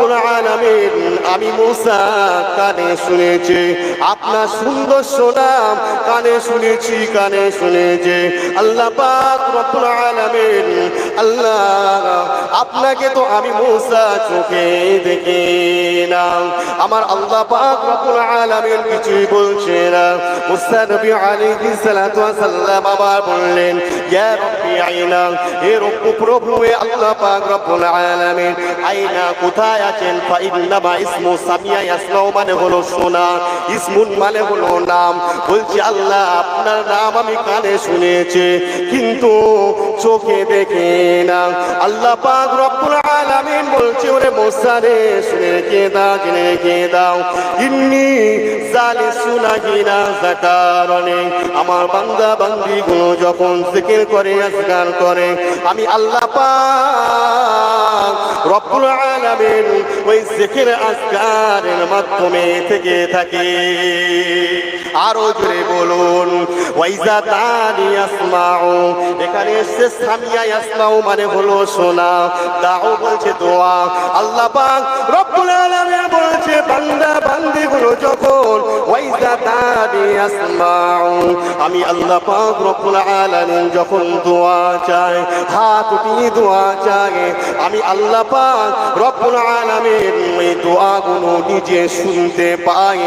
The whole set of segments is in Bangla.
রব্বুল আলামিন আমি মুসা কানে শুনেছি, আপনার সুন্দর সুনাম কানে শুনেছি, কানে শুনেছি। আল্লাহ পাক রব্বুল আলামিন, আল্লাহ আপনাকে তো আমি মুসা চোখে দেখি না। আমার আল্লাহ পাক রব্বুল আলামিন কিছুই বলছে না। মুসা নবী আলাইহিস সালাতু ওয়াস সালাম আবার বললেন, ইয়া রব্বি আইনা, হে রব্ব প্রভু, হে আল্লাহ পাক রব্বুল আলামিন, আইনা কোথায় আছেন? ফা ইন্নামা ইসমু সামিয়া ইয়াসমাউ মানে হলো শোনা, ইসমুন মানে হলো নাম। বলছি আল্লাহ আপনার নাম আমি কানে শুনেছি কিন্তু চোখে দেখি না। আল্লাহ পাক রব্বুল আলামিন বলছে, ওরে মুসা রে শুনে রেখে দাও, জেনে রেখে দাও, ইন্নী জালিসুনা হিনা যাকারনি, আমার বান্দা বান্দি গুলো যখন জিকির করে আজকার করে আমি আল্লাহ পাক রব্বুল আলামিন ওই জিকির আজকারের মাধ্যমে থেকে থাকি। আরো জোরে বলুন, ওয়াইজা তানি আসমাউ, এখানে এসে সামিয়া ইয়াসমাউ মানে হলো শোনা, দাও বলছে দোয়া। আল্লাহ পাক রব্বুল আলামিন বলছে বান্দা বান্দি গুলো যখন ওয়াইজা তানি আসমাউ, আমি আল্লাহ পাক রব্বুল আলামিন যখন দোয়া চায়, হাত উঠিয়ে দোয়া চায়, আমি আল্লাহ পাক রব্বুল আলামিন এই দোয়াগুলো নিজে শুনতে পাই।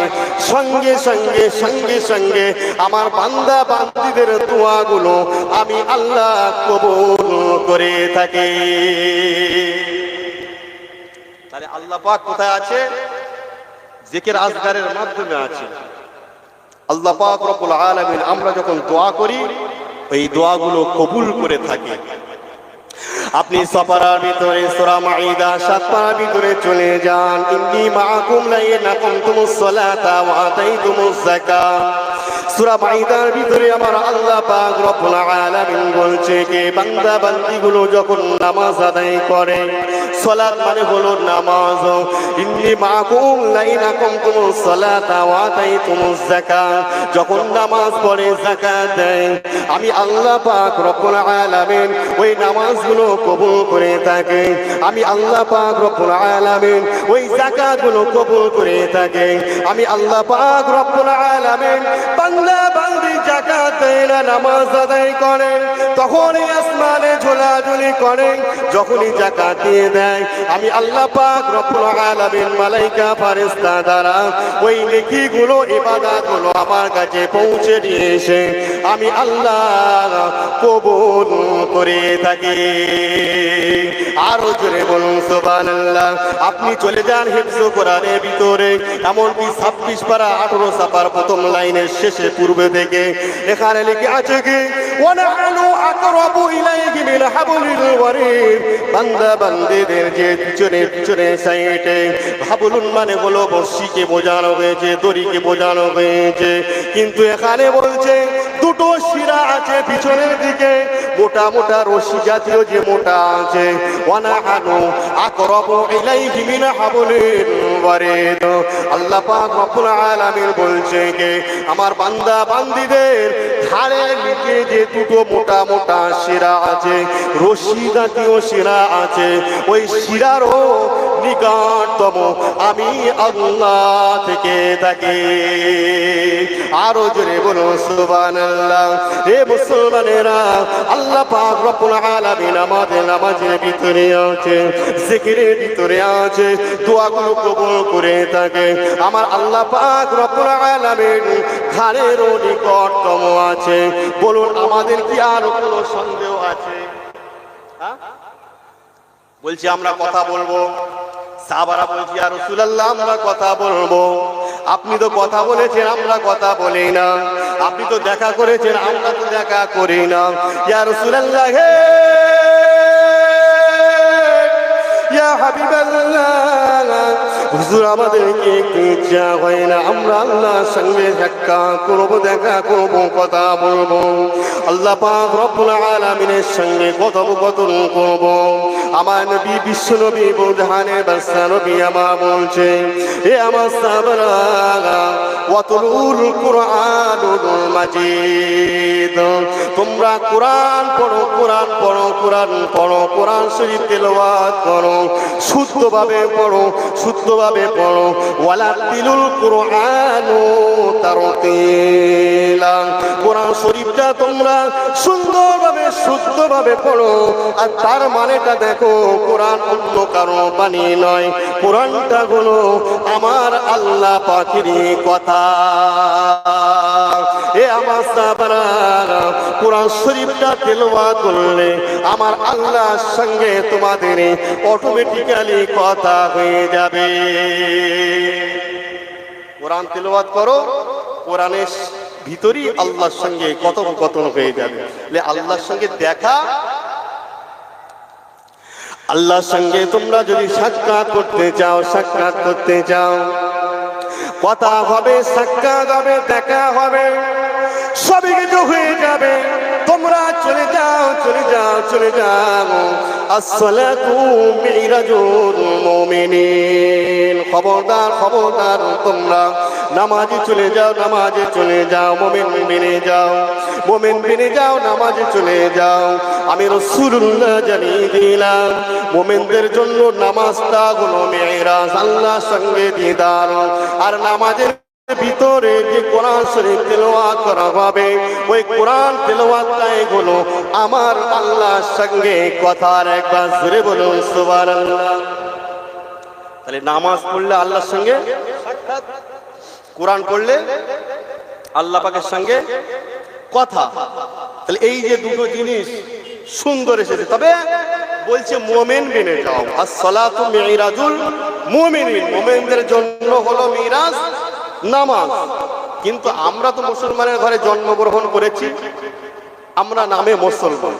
সঙ্গে সঙ্গে সঙ্গে সঙ্গে আমার বান্দা বান্দীদের দোয়াগুলো আমি আল্লাহ কবুল করে থাকি। তাহলে আল্লাহ পাক কোথায় আছে? জিকির আজকারের মাধ্যমে আছে। আল্লাহ পাক রব্বুল আলামিন আমরা যখন দোয়া করি এই দোয়াগুলো কবুল করে থাকি। আপনি সফারার ভিতরে সূরা মাঈদা ৭ পারার ভিতরে চলে যান, ইন্নী মাআকুম লাইন আকামতুমুস সালাতা ওয়া আতাইতুমুজ যাকাত। সূরা মাঈদার ভিতরে আমার আল্লাহ পাক রব্বুল আলামিন বলছে যে বান্দা বান্দীগুলো যখন নামাজ আদায় করে, সালাত মানে হলো নামাজ, ইন্নী মাআকুম লাইন আকামতুমুস সালাতা ওয়া আতাইতুমুজ যাকাত, যখন নামাজ পড়ে যাকাত দেয় আমি আল্লাহ পাক রব্বুল আলামিন ওই নামাজগুলো কবুল করে থাকে। আমি আল্লাহ পাক রব্বুল আলামিন ওই যাকাতগুলো কবুল করে থাকে। আমি আল্লাহ পাক রব্বুল আলামিন বান্দা বান্দি যাকাত দেয় না, নামাজ আদায় করে, তখনই আসমানে ঝোলাঝুলি করে। যখনই যাকাত দিয়ে দেয় আমি আল্লাহ পাক রব্বুল আলামিন মালাইকা ফেরেশতা দ্বারা ওই নেকিগুলো ইবাদতগুলো আমার কাছে পৌঁছে দিয়ে এসে আমি আল্লাহ কবুল করে থাকি। আরো জোরে বলুন সুবহানাল্লাহ। আপনি চলে যান হিফজ কোরআনের ভিতরে, এমনকি 26 পারা 18 সাফার প্রথম লাইনের শেষে পূর্বে থেকে এখানে লিখে আছে কি ওয়া নাহনু আকরাবু ইলাইহি মিন হাবলিল ওয়ারিদ, বান্দা বান্দীদের যে পিছনে পিছনে সাইডে হাবলুন মানে হলো বর্ষিকে বোঝানো হয়েছে, দড়িকে বোঝানো হয়েছে, কিন্তু এখানে বলছে দুটো শিরা আছে পিছনের দিকে, মোটা মোটা রশি জাতীয় যে মোটা আছে। ওয়ানাহানু আকরাবু ইলাইহি মিন হাবলিল ওয়ারিদ, আল্লাহ পাক রব্বুল আলামিন বলছে যে আমার বান্দা বান্দীদের ঘাড়ে নিচে যে দুটো মোটা মোটা শিরা আছে, রশি জাতীয় শিরা আছে, ওই শিরারও নিকটতম আমি আল্লাহ থেকে থাকি। আরো জোরে বলো সুবহানাল্লাহ। হে মুসলমানেরা, আল্লাহ পাক রব্বুল আলামিন আমাদের নামাজের ভিতরে আছে, জিকিরের ভিতরে আছে, দোয়াগুলো কবুল করে থাকে। আমার আল্লাহ পাক রব্বুল আলামিন ঘাড়েরও নিকটতম আছে। বলুন আমাদের কি আর কোনো সন্দেহ আছে? বলছি আমরা কথা বলবো, সাহাবারা বলছি ইয়া রাসূলুল্লাহ আমরা কথা বলবো। আপনি তো কথা বলেছেন, আমরা কথা বলি না। আপনি তো দেখা করেছেন, আমরা তো দেখা করি না। ইয়া রাসূলুল্লাহ, হে ইয়া হাবিবাল্লাহ, হুজুর আমাদেরকে একটু ইচ্ছা হয় না আমরা আল্লাহর সঙ্গে দেখা করবো, দেখা করবো, কথা বলবো, আল্লাহ পাক রব্বুল আলামিনের সঙ্গে কথোপকথন করব। আমার নবী বিশ্ব নবী বুরহানের বাদশা নবী আমার বলছে, হে আমার সাহাবারা, ওয়াতুলুল কুরআনুল মাজিদ, তোমরা কোরআন পড়ো, কোরআন পড়ো, কোরআন পড়ো, কোরআন শরীফ তেলাওয়াত করো, শুদ্ধভাবে পড়ো, শুদ্ধভাবে পড়ো। ওয়ালা তিলুল কুরআনু তারতিলা, কোরআন শরীফটা তোমরা সুন্দরভাবে শুদ্ধভাবে পড়ো। আর তার মানেটা দেখো, কোরআন অন্য কারো বাণী নয়, কোরআনটা হলো আমার আল্লাহ পাকের কথা। এ আমার সাহাবারা, কোরআন শরীফটা তেলাওয়াত করলে আমার আল্লাহর সঙ্গে তোমাদের অটোমেটিক্যালি কথা হয়ে যাবে। কোরআন তেলাওয়াত করো, কোরআনের ভিতরই আল্লাহর সঙ্গে কথোপকথন হয়ে যাবে। আল্লাহর সঙ্গে দেখা, আল্লাহর সঙ্গে তোমরা যদি সাক্ষাৎ করতে চাও, সাক্ষাৎ করতে চাও, কথা হবে, সাক্ষাৎ হবে, দেখা হবে, সবই কিছু হয়ে যাবে। তোমরা চলে যাও, চলে যাও, চলে যাও। আসসালাতু মিরাজুল মুমিনিন, খবরদার, খবরদার, তোমরা নামাজে চলে যাও, নামাজে চলে যাও, মুমিন বেনে যাও, মুমিন বেনে যাও, নামাজে চলে যাও। আমি রাসূলুল্লাহ জানিয়ে দিলাম, মুমিনদের জন্য নামাজটা হলো মেরাজ, আল্লাহর সঙ্গে দিদার। আর নামাজের ভিতরে যে কোরআন শরীফ তেলাওয়াত করা হবে, ওই কোরআন তেলাওয়াতটাই হলো আমার আল্লাহর সঙ্গে কথার। একবার জোরে বলুন সুবহানাল্লাহ। তাহলে নামাজ পড়লে আল্লাহর সঙ্গে সাক্ষাৎ, কোরআন পড়লে আল্লাহ পাকের সঙ্গে কথা। তাহলে এই যে দুটো জিনিস সুন্দর এসেছে, তবে বলছে মুমিন বেনে যাও। আসসালাতু মিরাজুল মুমিনিন, মুমিনদের জন্য হলো মিরাজ নামাজ। কিন্তু আমরা তো মুসলমানের ঘরে জন্মগ্রহণ করেছি, আমরা নামে মুসলমান।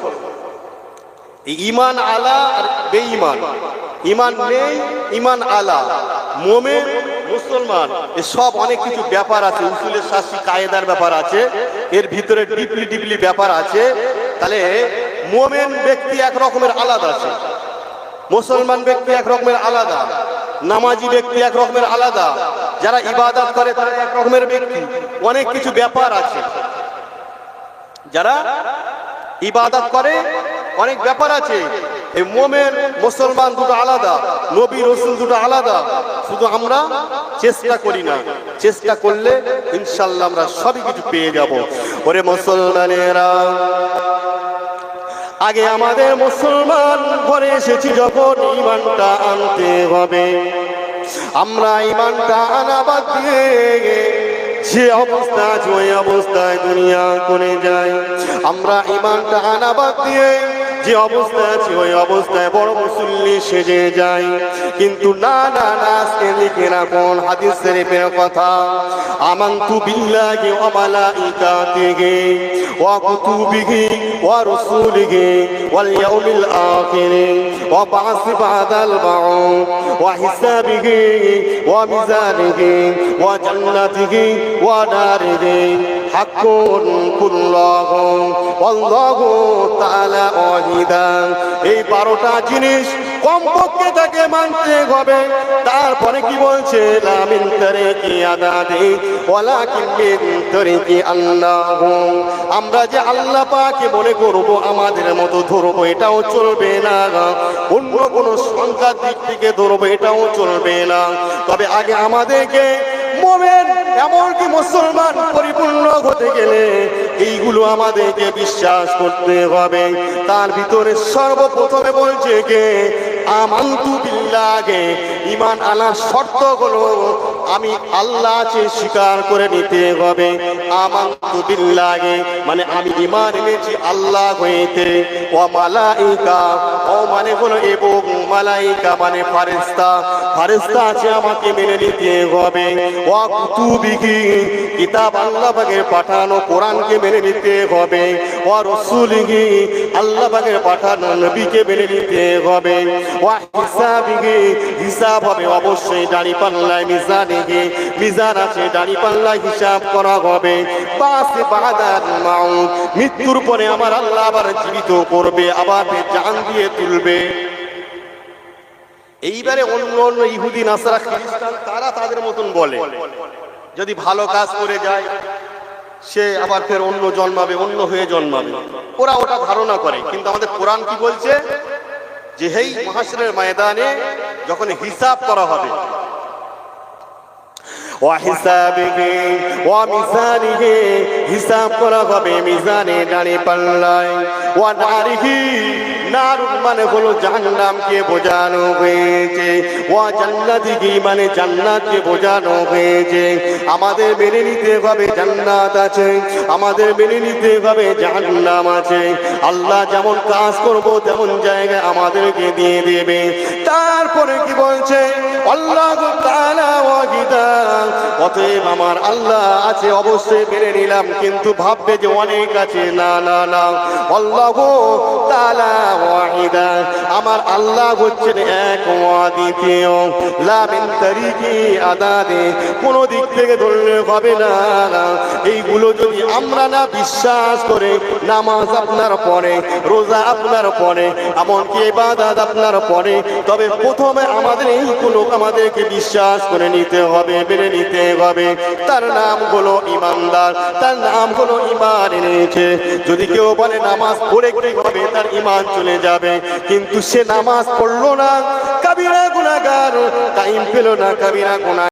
ঈমান আলা আর বেঈমান, ঈমান নেই, ঈমান আলা, মুমিন, মুসলমান, এ সব অনেক কিছু ব্যাপার আছে, উসুলের শাস্তি কায়েদার ব্যাপার আছে, এর ভিতরে ডিপলি ডিপলি ব্যাপার আছে। তাহলে মুমিন ব্যক্তি এক রকমের আলাদা আছে, মুসলমান ব্যক্তি এক রকমের আলাদা, নামাজি ব্যক্তি এক রকমের আলাদা, যারা ইবাদত করে তারা এক রকমের ব্যক্তি। অনেক কিছু ব্যাপার আছে, যারা ইবাদত করে অনেক ব্যাপার আছে। এই মুমিন মুসলমান দুটো আলাদা, নবী রাসূল দুটো আলাদা। শুধু আমরা চেষ্টা করি না, চেষ্টা করলে ইনশাআল্লাহ আমরা সবই কিছু পেয়ে যাব। ওরে মুসলমানেরা, আগে আমাদের মুসলমান ঘরে এসেছি যখন, ঈমানটা আনতে হবে। আমরা ঈমানটা আনা বাদ দিয়ে যে অবস্থা আছে ওই অবস্থায় দুনিয়া করে যায়। আমরা ঈমানটা আনা বাদ দিয়ে যে অবস্থা আছে ওই অবস্থায় বড় মুসল্লি সেজে যায়। কিন্তু না না না, আজকে লিখে রাখুন হাদিস শরীফের কথা, আমানতু বিল্লাহি ওয়া মালাইকাতিহি ওয়া কুতুবিহি ওয়া রাসূলিহি ওয়াল ইয়াউমিল আখির ওয়া বা'সি বা'দাল বা'থ ওয়া হিসাবিহি ওয়া মিজানিহি ওয়া জান্নাতিহি ওয়া নারিহি হাক্কুন কুল্লাহু আল্লাহু তাআলা ওয়াহিদা। এই 12টা জিনিস কমপক্ষে তাকে মানতে হবে। তারপরে কি বলছে, লা মিন তারিকি আদাদি ওয়ালাকিন মিন তারিকি আল্লাহ। আমরা যে আল্লাহ পাককে মনে করব, আমাদের মতো ধরবো, এটাও চলবে না। অন্য কোনো সংখ্যার দিক থেকে ধরবো, এটাও চলবে না। তবে আগে আমাদেরকে মুমিন, এমনকি মুসলমান পরিপূর্ণ হতে গেলে এইগুলো আমাদেরকে বিশ্বাস করতে হবে। তার ভিতরে সর্বপ্রথমে বলছে কে, আমানতু বিল্লাহি, ঈমান আনার শর্ত হলো আমি আল্লাহ আছে স্বীকার করে নিতে হবে। আমানতু বিল্লাহি মানে আমি ঈমান এনেছি আল্লাহ হইতে, ওয়া মালাইকা ও মানে হলো এবং মালাইকা মানে ফেরেশতা, ফেরেশতা আছে আমাকে মেনে নিতে হবে। ওয়া কুতুবিহি কিতাব আল্লাহ পাকের পাঠানো কোরআনকে মেনে নিতে হবে। ওয়া রাসূলিহি আল্লাহ পাকের পাঠানো নবীকে মেনে নিতে হবে। ওয়া হিসাবিহি হিসাব হবে অবশ্যই দাড়ি পাল্লায় মিজানে গিয়ে মিজান আছে দাড়ি পাল্লায় হিসাব করা হবে। বাস বাদাল মাউত মৃত্যুর পরে আমার আল্লাহ আবার জীবিত করবে, আবার জান দিয়ে তুলবে। এইবারে অন্য অন্য ইহুদি নাসারা খ্রিস্টান তারা তাদের মতন বলে যদি ভালো কাজ করে যায় সে আবার ফের অন্য জন্মাবে, অন্য হয়ে জন্মাবে, ওরা ওটা ধারণা করে। কিন্তু আমাদের কোরআন কি বলছে যে এই মাহশরের ময়দানে যখন হিসাব করা হবে ওয়াহিসাবিহি ওয়া মিজানিহি হিসাব করা হবে মিজানে দাঁড়ি পাল্লায়। ওয়া নারিহি নারুন মানে হলো জাহান্নামকে বোঝানো হয়েছে। ওয়া জান্নাতিহি মানে জান্নাতকে বোঝানো হয়েছে। আমাদের মেনে নিতে হবে জান্নাত আছে, আমাদের মেনে নিতে হবে জাহান্নাম আছে। আল্লাহ যেমন কাজ করব তেমন জায়গায় আমাদেরকে দিয়ে দেবে। তারপরে কি বলছে আল্লাহু তাআলা ওয়াহিদা অতএব আমার আল্লাহ আছে অবশ্যই মেনে নিলাম, কিন্তু ভাববে যে অনেক আছে, না না না, আল্লাহু তাআলা ওয়াহিদা আমার আল্লাহ হচ্ছেন এক ওয়াহিদীয় লা মিন তারিকি আদাদে কোন দিক থেকে ধরলে হবে না। এইগুলো যদি আমরা না বিশ্বাস করে নামাজ আপনার পড়ে, রোজা আপনার পড়ে, এমনকি ইবাদত আপনার পড়ে, তবে প্রথমে আমাদের এইগুলো আমাদেরকে বিশ্বাস করে নিতে হবে, মেনে নিতে হবে। তার নাম হলো ইমানদার, তার নাম হলো ঈমান এনেছে। যদি কেউ বলে নামাজ পড়ে কি হবে তার ঈমান চলে যাবে, কিন্তু সে নামাজ পড়লো না, কাবিরা গুনাহগার, টাইম পেল না, কাবিরা গুনাহ